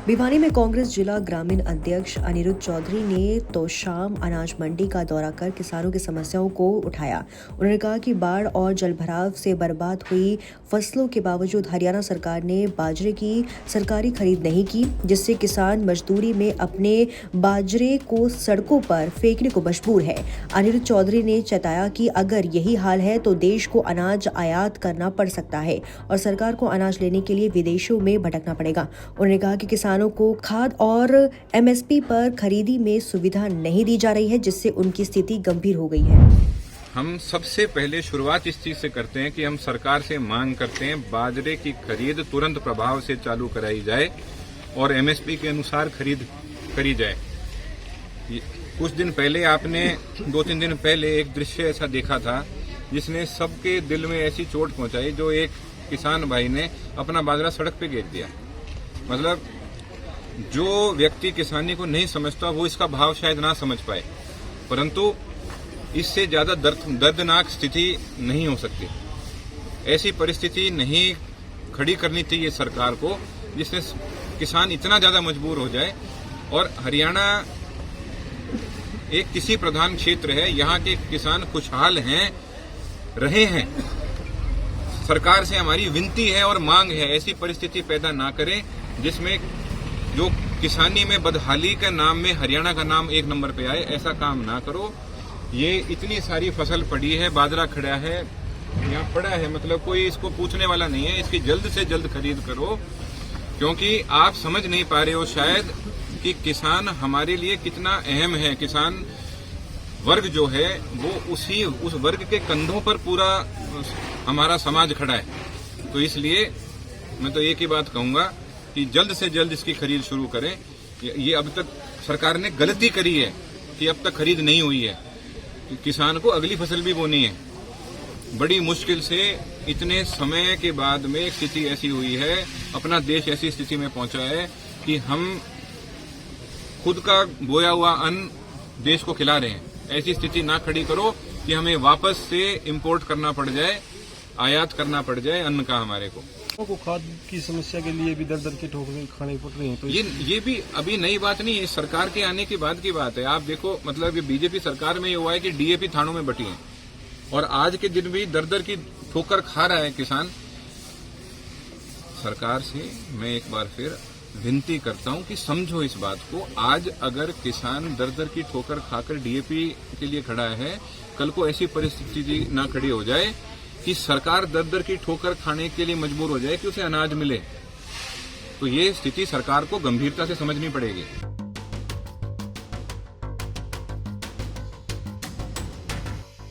भिवानी में कांग्रेस जिला ग्रामीण अध्यक्ष अनिरुद्ध चौधरी ने तोशाम अनाज मंडी का दौरा कर किसानों की समस्याओं को उठाया। उन्होंने कहा कि बाढ़ और जलभराव से बर्बाद हुई फसलों के बावजूद हरियाणा सरकार ने बाजरे की सरकारी खरीद नहीं की, जिससे किसान मजदूरी में अपने बाजरे को सड़कों पर फेंकने को मजबूर है। अनिरुद्ध चौधरी ने चेताया कि अगर यही हाल है तो देश को अनाज आयात करना पड़ सकता है और सरकार को अनाज लेने के लिए विदेशों में भटकना पड़ेगा। उन्होंने कहा कि किसानों को खाद और एमएसपी पर खरीदी में सुविधा नहीं दी जा रही है, जिससे उनकी स्थिति गंभीर हो गई है। हम सबसे पहले शुरुआत इस चीज से करते हैं कि हम सरकार से मांग करते हैं बाजरे की खरीद तुरंत प्रभाव से चालू कराई जाए और एमएसपी के अनुसार खरीद करी जाए। कुछ दिन पहले आपने 2-3 दिन पहले एक दृश्य ऐसा देखा था जिसने सबके दिल में ऐसी चोट पहुंचाई, जो एक किसान भाई ने अपना बाजरा सड़क पे गिर दिया। मतलब जो व्यक्ति किसानी को नहीं समझता वो इसका भाव शायद ना समझ पाए, परंतु इससे ज्यादा दर्दनाक स्थिति नहीं हो सकती। ऐसी परिस्थिति नहीं खड़ी करनी चाहिए सरकार को जिससे किसान इतना ज्यादा मजबूर हो जाए। और हरियाणा एक कृषि प्रधान क्षेत्र है, यहाँ के किसान खुशहाल हैं, रहे हैं। सरकार से हमारी विनती है और मांग है, ऐसी परिस्थिति पैदा ना करें जिसमें जो किसानी में बदहाली के नाम में हरियाणा का नाम 1 नंबर पे आए। ऐसा काम ना करो। ये इतनी सारी फसल पड़ी है, बाजरा खड़ा है, यहाँ पड़ा है, मतलब कोई इसको पूछने वाला नहीं है। इसकी जल्द से जल्द खरीद करो, क्योंकि आप समझ नहीं पा रहे हो शायद कि किसान हमारे लिए कितना अहम है। किसान वर्ग जो है वो उस वर्ग के कंधों पर पूरा हमारा समाज खड़ा है। तो इसलिए मैं तो एक ही बात कहूंगा कि जल्द से जल्द इसकी खरीद शुरू करें। ये अब तक सरकार ने गलती करी है कि अब तक खरीद नहीं हुई है। किसान को अगली फसल भी बोनी है। बड़ी मुश्किल से इतने समय के बाद में स्थिति ऐसी हुई है, अपना देश ऐसी स्थिति में पहुंचा है कि हम खुद का बोया हुआ अन्न देश को खिला रहे हैं। ऐसी स्थिति ना खड़ी करो कि हमें वापस से इंपोर्ट करना पड़ जाए, आयात करना पड़ जाए अन्न का हमारे को। खाद की समस्या के लिए भी दर की ठोकरें खानी पड़ रही हैं। तो ये भी अभी नई बात नहीं है, सरकार के आने के बाद की बात है। आप देखो, मतलब ये बीजेपी सरकार में ये हुआ है कि डीएपी थानों में बटी है और आज के दिन भी दर की ठोकर खा रहा है किसान। सरकार से मैं एक बार फिर विनती करता हूं कि समझो इस बात को। आज अगर किसान दर की ठोकर खाकर डीएपी के लिए खड़ा है, कल को ऐसी परिस्थिति ना खड़ी हो जाए कि सरकार दर की ठोकर खाने के लिए मजबूर हो जाए कि उसे अनाज मिले। तो ये स्थिति सरकार को गंभीरता से समझनी पड़ेगी।